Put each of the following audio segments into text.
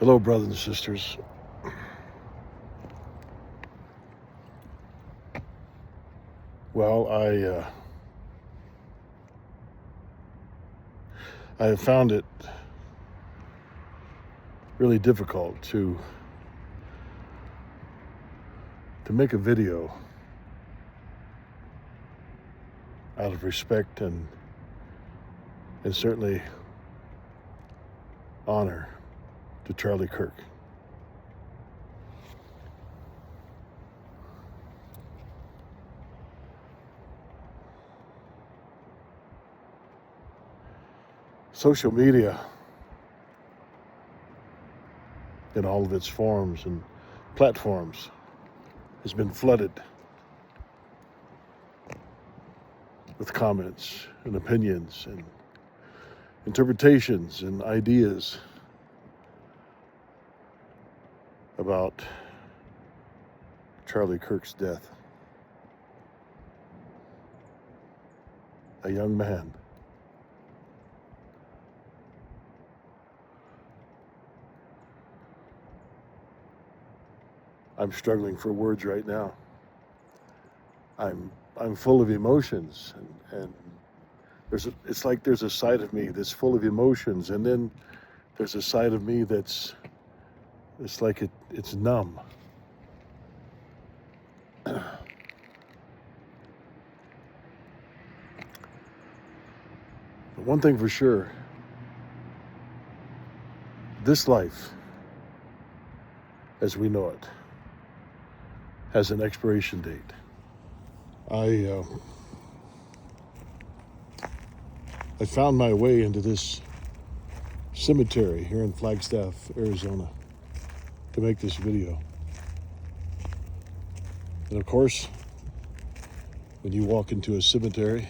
Hello, brothers and sisters. Well, I have found it really difficult to make a video out of respect and certainly honor to Charlie Kirk. Social media in all of its forms and platforms has been flooded with comments and opinions and interpretations and ideas about Charlie Kirk's death. A young man. I'm struggling for words right now. I'm full of emotions, and it's like there's a side of me that's full of emotions, and then there's a side of me it's like it's numb. But one thing for sure, this life, as we know it, has an expiration date. I found my way into this cemetery here in Flagstaff, Arizona, to make this video. And of course, when you walk into a cemetery,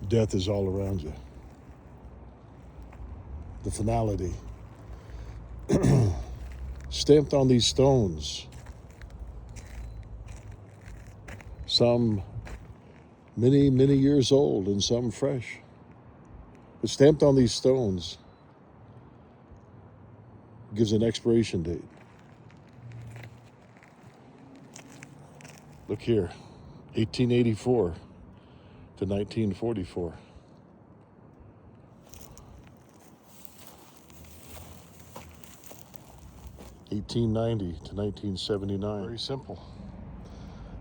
death is all around you. The finality stamped on these stones, some many, many years old and some fresh, but stamped on these stones gives an expiration date. Look here, 1884 to 1944. (1890 to 1979). Very simple.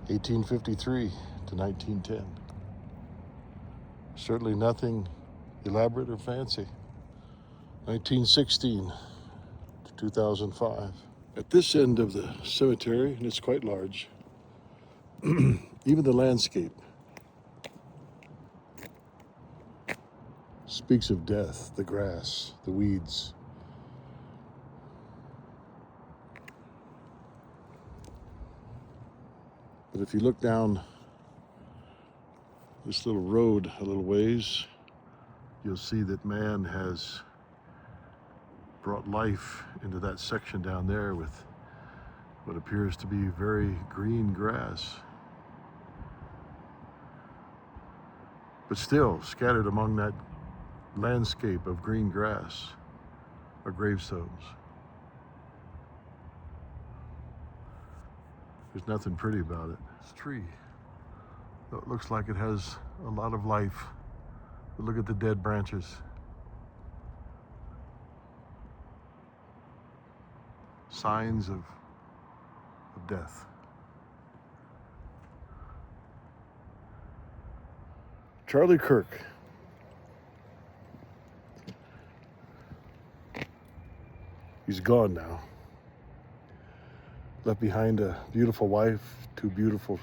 1853 to 1910. Certainly nothing elaborate or fancy. 1916 to 2005. At this end of the cemetery, and it's quite large, even the landscape speaks of death, the grass, the weeds. But if you look down this little road a little ways, you'll see that man has brought life into that section down there with what appears to be very green grass. But still, scattered among that landscape of green grass are gravestones. There's nothing pretty about it. It's a tree. It looks like it has a lot of life. But look at the dead branches. Signs of death. Charlie Kirk. He's gone now. Left behind a beautiful wife, two beautiful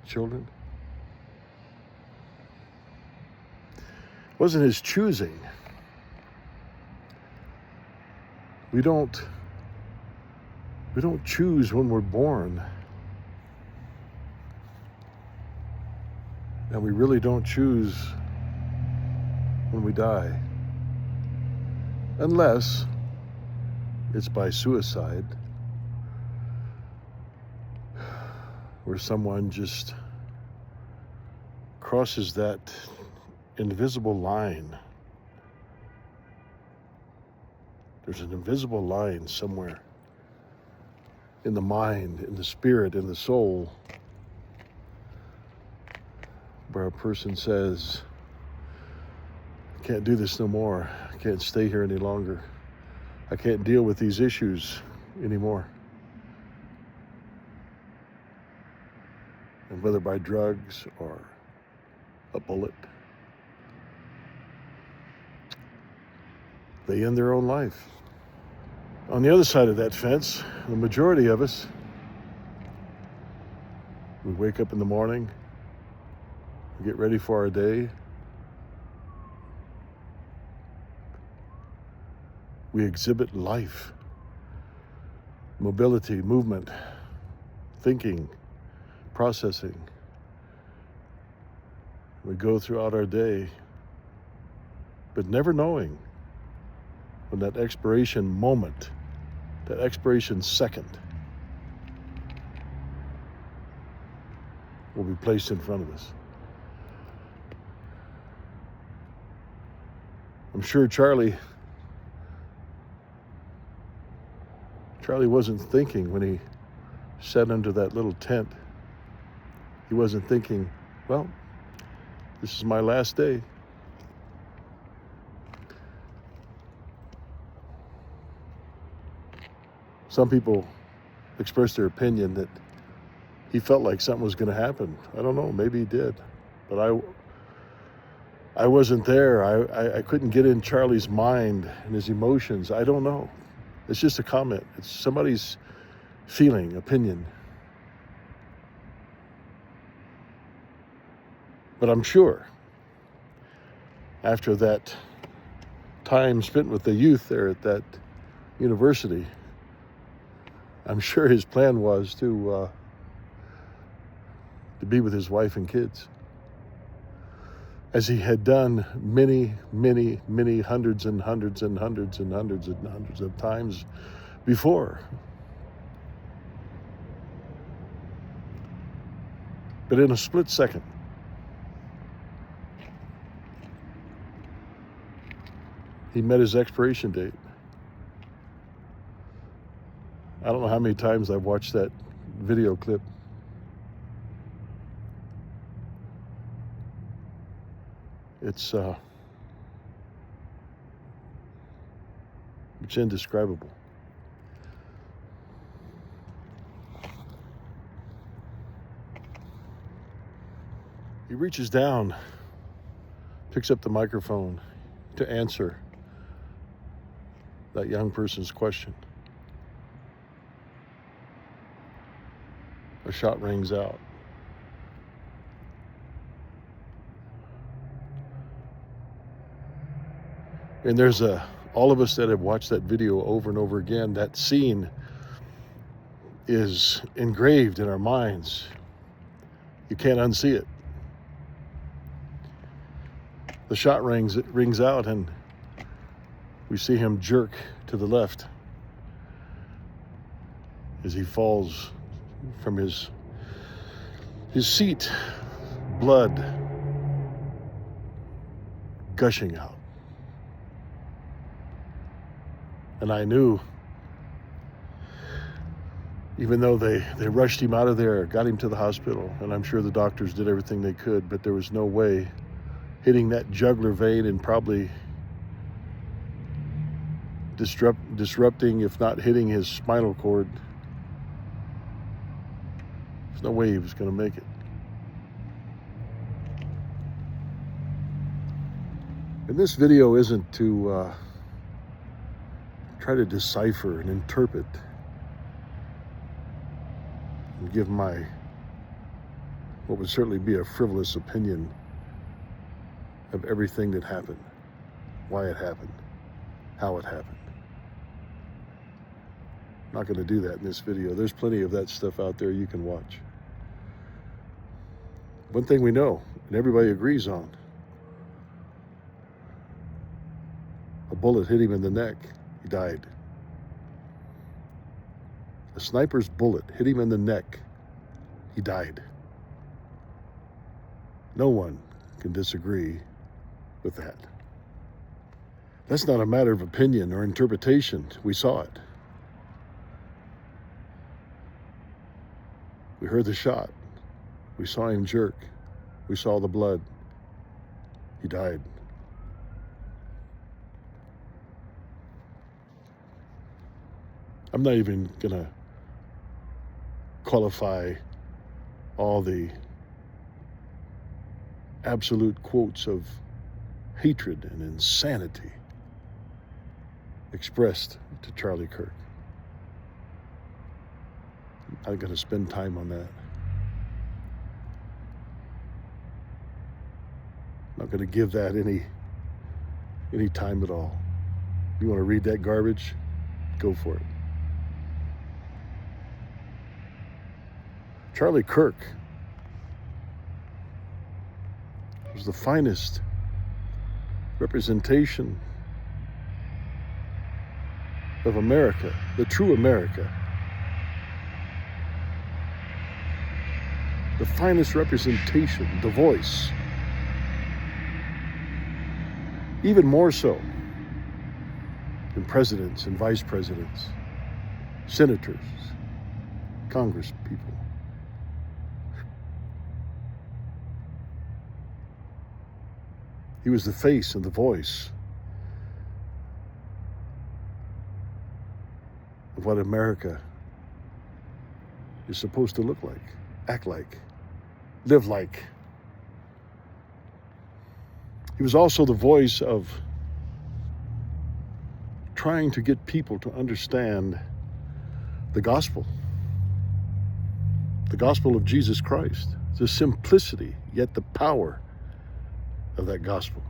children. It wasn't his choosing. We don't choose when we're born. And we really don't choose when we die. Unless it's by suicide, where someone just crosses that invisible line There's an invisible line somewhere in the mind, in the spirit, in the soul, where a person says, I can't do this no more. I can't stay here any longer. I can't deal with these issues anymore. And whether by drugs or a bullet, they end their own life. On the other side of that fence, the majority of us, we wake up in the morning, we get ready for our day, we exhibit life, mobility, movement, thinking, processing. We go throughout our day, but never knowing when that expiration moment, that expiration second, will be placed in front of us. I'm sure Charlie wasn't thinking when he sat under that little tent. He wasn't thinking, well, this is my last day. Some people expressed their opinion that he felt like something was going to happen. I don't know, maybe he did. But I wasn't there. I couldn't get in Charlie's mind and his emotions. I don't know. It's just a comment. It's somebody's feeling, opinion. But I'm sure after that time spent with the youth there at that university, I'm sure his plan was to be with his wife and kids, as he had done many, many, many hundreds and hundreds and hundreds and hundreds and hundreds of times before. But in a split second, he met his expiration date. I don't know how many times I've watched that video clip. It's indescribable. He reaches down, picks up the microphone to answer that young person's question. A shot rings out. And there's all of us that have watched that video over and over again, that scene is engraved in our minds. You can't unsee it. The shot rings out, and we see him jerk to the left as he falls from his seat, blood gushing out. And I knew, even though they rushed him out of there, got him to the hospital, and I'm sure the doctors did everything they could, but there was no way hitting that jugular vein and probably disrupting, if not hitting, his spinal cord. There's no way he was going to make it. And this video isn't to try to decipher and interpret and give my, what would certainly be a frivolous opinion of everything that happened, why it happened, how it happened. I'm not going to do that in this video. There's plenty of that stuff out there you can watch. One thing we know, and everybody agrees on, a bullet hit him in the neck. He died. A sniper's bullet hit him in the neck. He died. No one can disagree with that. That's not a matter of opinion or interpretation. We saw it. We heard the shot. We saw him jerk. We saw the blood. He died. I'm not even gonna qualify all the absolute quotes of hatred and insanity expressed to Charlie Kirk. I'm not going to spend time on that. I'm not going to give that any time at all. You want to read that garbage? Go for it. Charlie Kirk was the finest representation of America, the true America. The finest representation, the voice. Even more so than presidents and vice presidents, senators, Congress people. He was the face and the voice of what America is supposed to look like, act like, live like. He was also the voice of trying to get people to understand the gospel of Jesus Christ, the simplicity, yet the power of that gospel.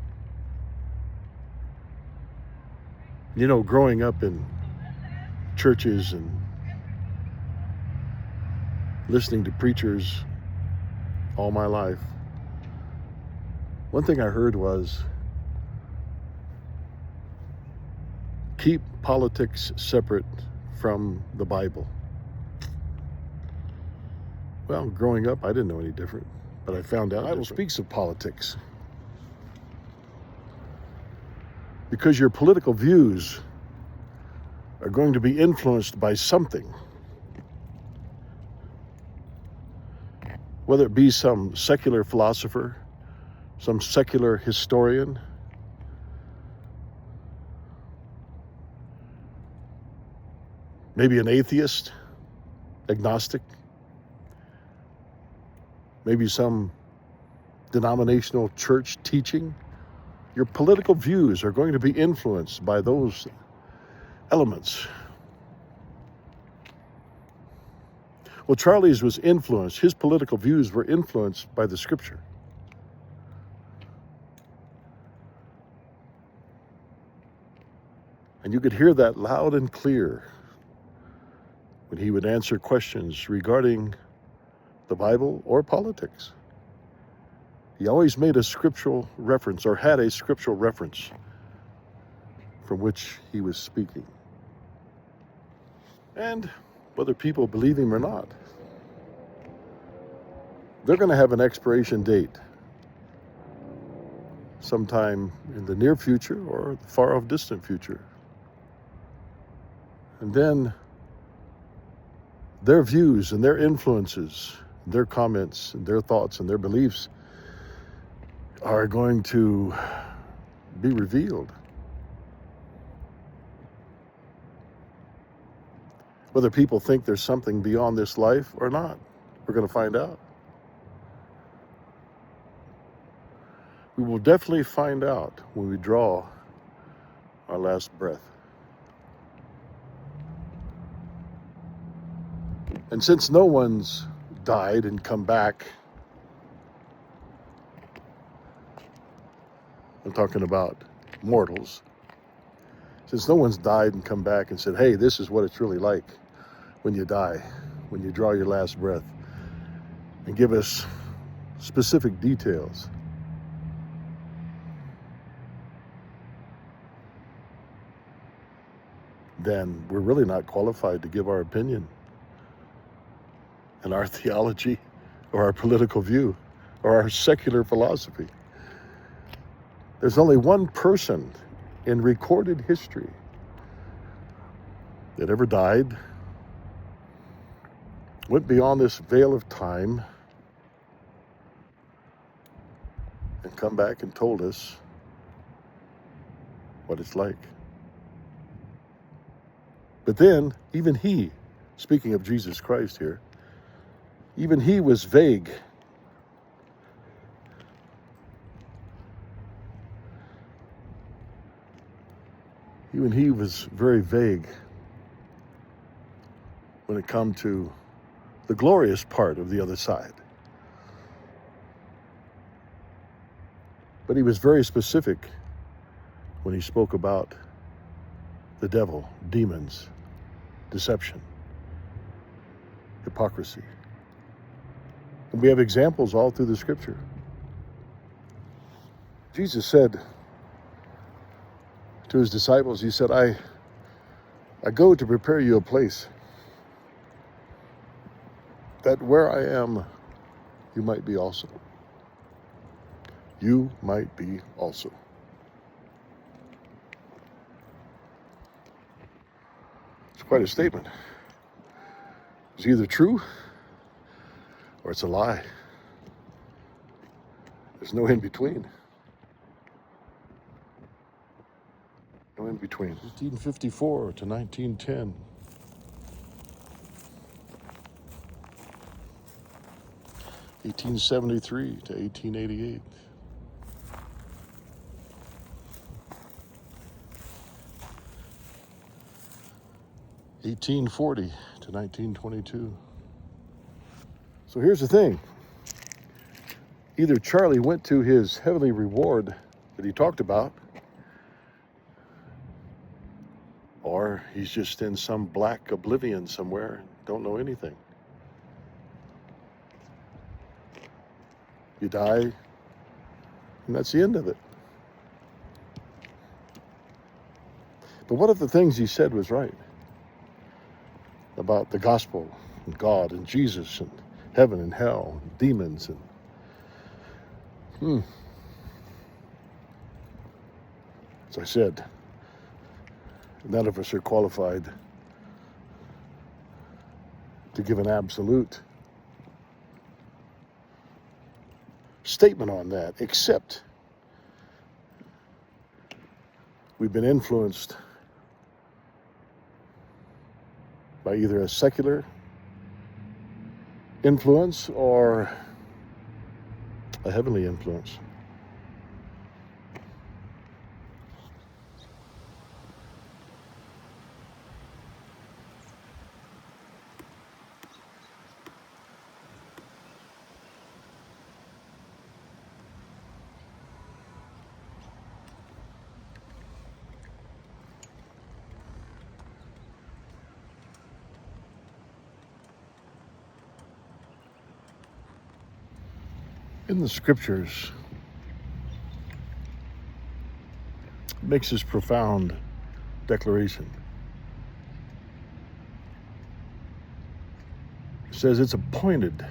You know, growing up in churches and listening to preachers all my life, one thing I heard was, keep politics separate from the Bible. Well, growing up, I didn't know any different, but I found out the Bible speaks of politics. Because your political views are going to be influenced by something. Whether it be some secular philosopher, some secular historian, maybe an atheist, agnostic, maybe some denominational church teaching. Your political views are going to be influenced by those elements. Well, Charlie's was influenced, his political views were influenced by the scripture. And you could hear that loud and clear when he would answer questions regarding the Bible or politics. He always made a scriptural reference, or had a scriptural reference from which he was speaking. And whether people believe him or not, they're going to have an expiration date sometime in the near future or the far off distant future. And then their views and their influences, their comments and their thoughts and their beliefs are going to be revealed. Whether people think there's something beyond this life or not, we're going to find out. We will definitely find out when we draw our last breath. And since no one's died and come back, I'm talking about mortals. Since no one's died and come back and said, hey, this is what it's really like when you die, when you draw your last breath, and give us specific details. Then we're really not qualified to give our opinion and our theology or our political view or our secular philosophy. There's only one person in recorded history that ever died went beyond this veil of time and come back and told us what it's like. But then, even he, speaking of Jesus Christ here, even he was vague. Even he was very vague when it come to the glorious part of the other side. But he was very specific when he spoke about the devil, demons, deception, hypocrisy. And we have examples all through the scripture. Jesus said to his disciples, he said, I go to prepare you a place, that where I am, you might be also. You might be also. It's quite a statement. It's either true or it's a lie. There's no in between. No in between. 1854 to 1910. 1873 to 1888. 1840 to 1922. So here's the thing. Either Charlie went to his heavenly reward that he talked about, or he's just in some black oblivion somewhere and don't know anything. You die, and that's the end of it. But what if the things he said was right? About the gospel, and God, and Jesus, and heaven and hell, and demons, and as I said, none of us are qualified to give an absolute statement on that, except we've been influenced by either a secular influence or a heavenly influence. In the scriptures, it makes this profound declaration. It says, it's appointed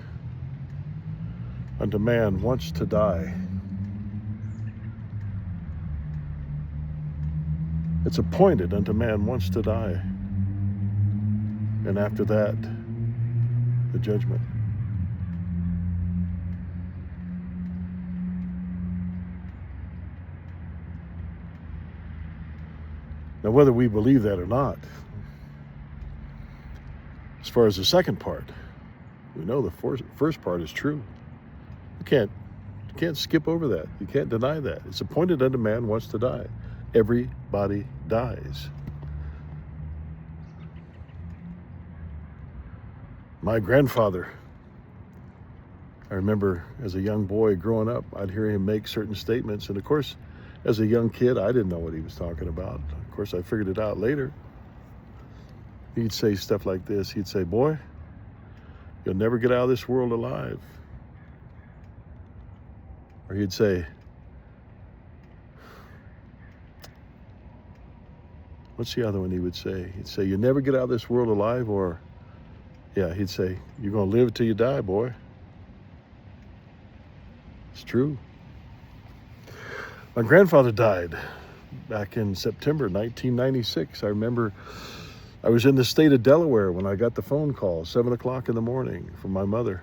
unto man once to die. It's appointed unto man once to die. And after that, the judgment. Now, whether we believe that or not, as far as the second part, we know the first part is true. You can't skip over that. You can't deny that. It's appointed unto man once to die. Everybody dies. My grandfather, I remember as a young boy growing up, I'd hear him make certain statements. And of course, as a young kid, I didn't know what he was talking about. Of course, I figured it out later. He'd say stuff like this. He'd say, boy, you'll never get out of this world alive. Or he'd say, what's the other one he would say? He'd say, you never get out of this world alive, or, yeah, he'd say, you're going to live till you die, boy. It's true. My grandfather died back in September 1996. I remember I was in the state of Delaware when I got the phone call, 7 o'clock in the morning, from my mother.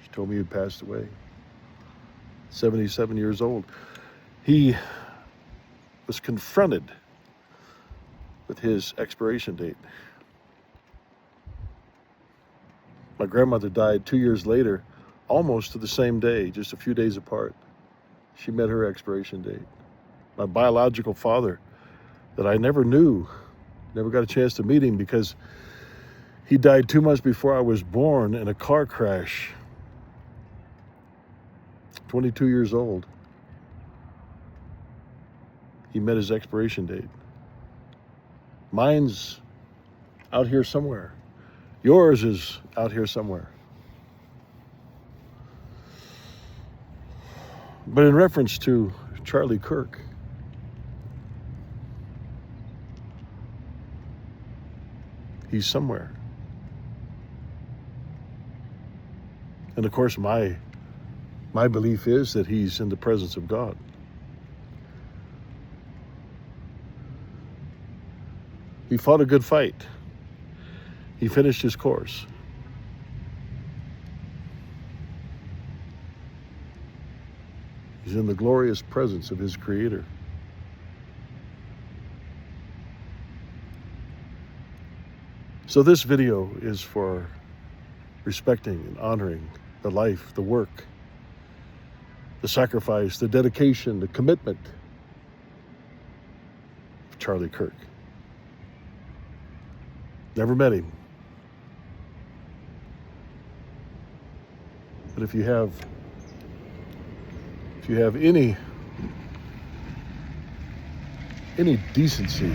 She told me he'd passed away, 77 years old. He was confronted with his expiration date. My grandmother died 2 years later, almost to the same day, just a few days apart. She met her expiration date. My biological father, that I never knew, never got a chance to meet him because he died 2 months before I was born in a car crash. 22 years old. He met his expiration date. Mine's out here somewhere. Yours is out here somewhere. But in reference to Charlie Kirk, he's somewhere. And of course, my belief is that he's in the presence of God. He fought a good fight. He finished his course. He's in the glorious presence of his Creator. So this video is for respecting and honoring the life, the work, the sacrifice, the dedication, the commitment of Charlie Kirk. Never met him. But if you have any decency,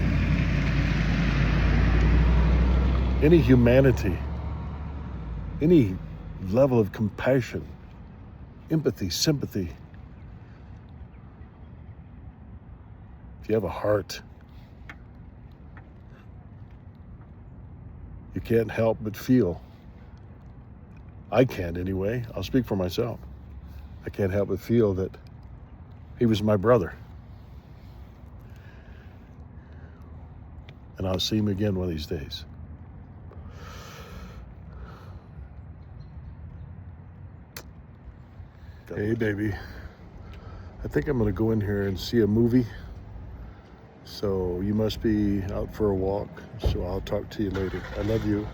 any humanity, any level of compassion, empathy, sympathy, if you have a heart, you can't help but feel. I can't anyway. I'll speak for myself. I can't help but feel that he was my brother. And I'll see him again one of these days. Hey, baby. I think I'm going to go in here and see a movie. So you must be out for a walk. So I'll talk to you later. I love you.